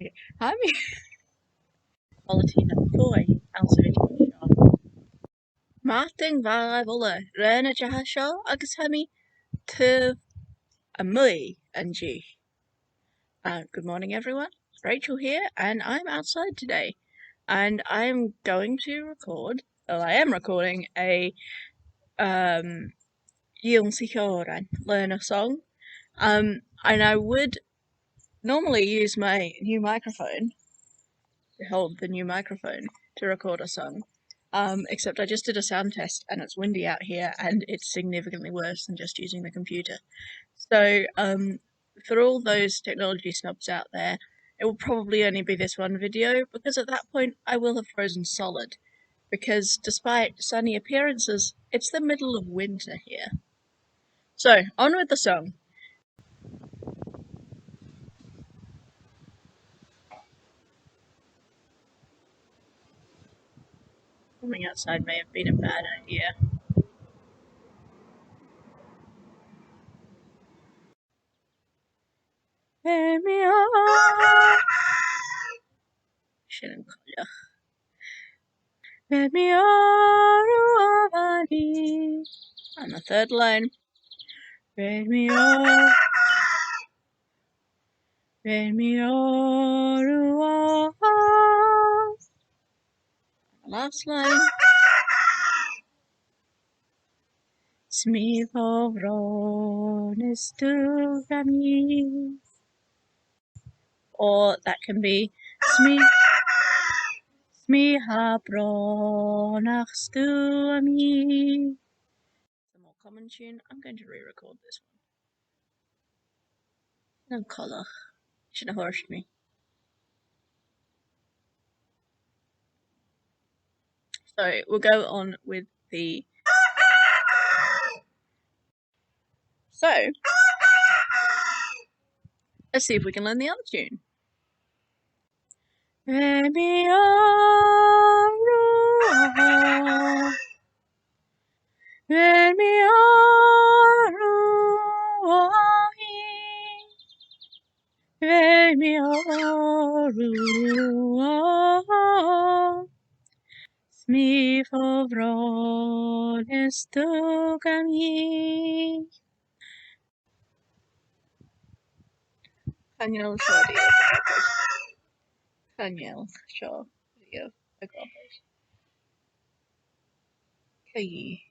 Okay. Hi, mi quality na pwy answer seo. Martin var volle rena jaha seo agus hemi tyf a mwy and G. Good morning, everyone. Rachel here, and I'm outside today, and I'm going to record. Well, I am recording a Yield Sichoran learner song. And I would normally use my new microphone to hold the new microphone to record a song. Except I just did a sound test and it's windy out here and it's significantly worse than just using the computer. So, for all those technology snobs out there, it will probably only be this one video because at that point I will have frozen solid. Because despite sunny appearances, it's the middle of winter here. So, on with the song. Coming outside may have been a bad idea. Shouldn't call you. On the third line. Last line. Or that can be the more common tune. I'm going to re-record this one. No colour. Should have horsed me. So we'll go on with the. So let's see if we can learn the other tune. Daniel Shaw Daniel Shaw video Agam. a.k.a.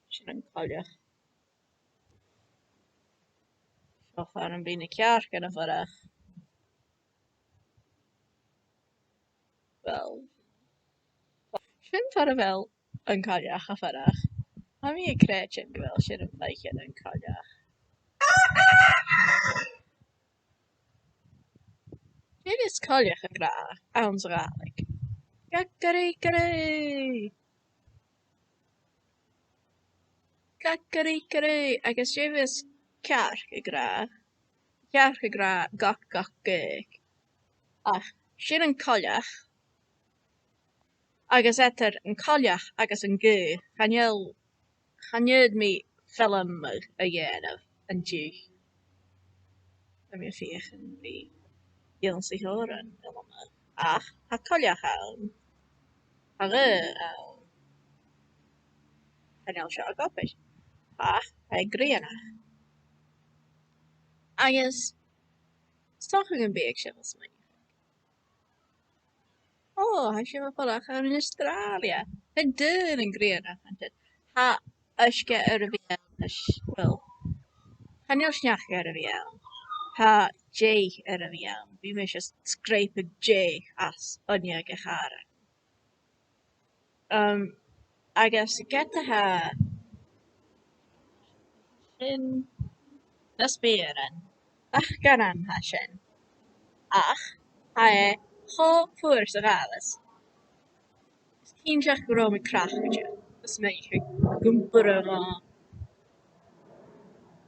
Shouldn't call you. So far I'm being a kjaer gonna vara. Wel. Shouldn't vara fel yn coileach a farach. Am I a creature wel shouldn't like it yn coileach. It is coileach yn gra. Awns gaelig. Gagarigari! Gagarigari! Agus Javis kjaer gra. Kjaer gra gach gig. Ach, shouldn't coileach. Agus etter yn coileach agus yn gu. Chanyd mi film a yen of yn G. Am je vegen wie Jens i hören eller med. Ha kolja hawn. Han jag kör goppis. Ha grena. Agus stoching an beag sin was mé. Ha sé fallach an in Australia. Het dun an grena an dit. Ha uske ar a bhí well. Han jo sneach ar a bhí. Ha J ar a bhí. Bhí me just scrape J as anja gehara. I guess get to ha sin nasperen. Ach garan ha sin. Ach ha e ho fuair sa galas. Císeach go raibh crachte gus mé gumpur a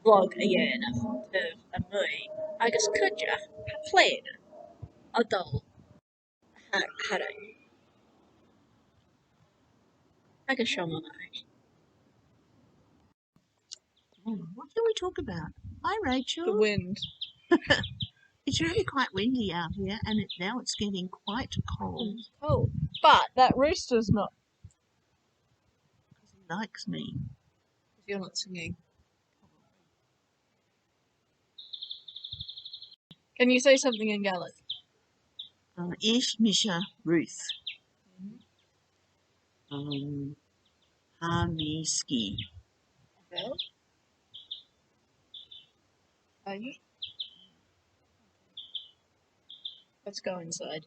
blog a dhéanamh a mu agus cuideach pléine a dul agus seo mai. What can we talk about? Hi, The Rachel. wind. It's really quite windy out here, and now it's getting quite cold. Oh, but that rooster's not. Because he likes me. You're not singing. Can you say something in Gaelic? Ish Misha Ruth. Ha mi ski. Okay. Are you? Let's go inside.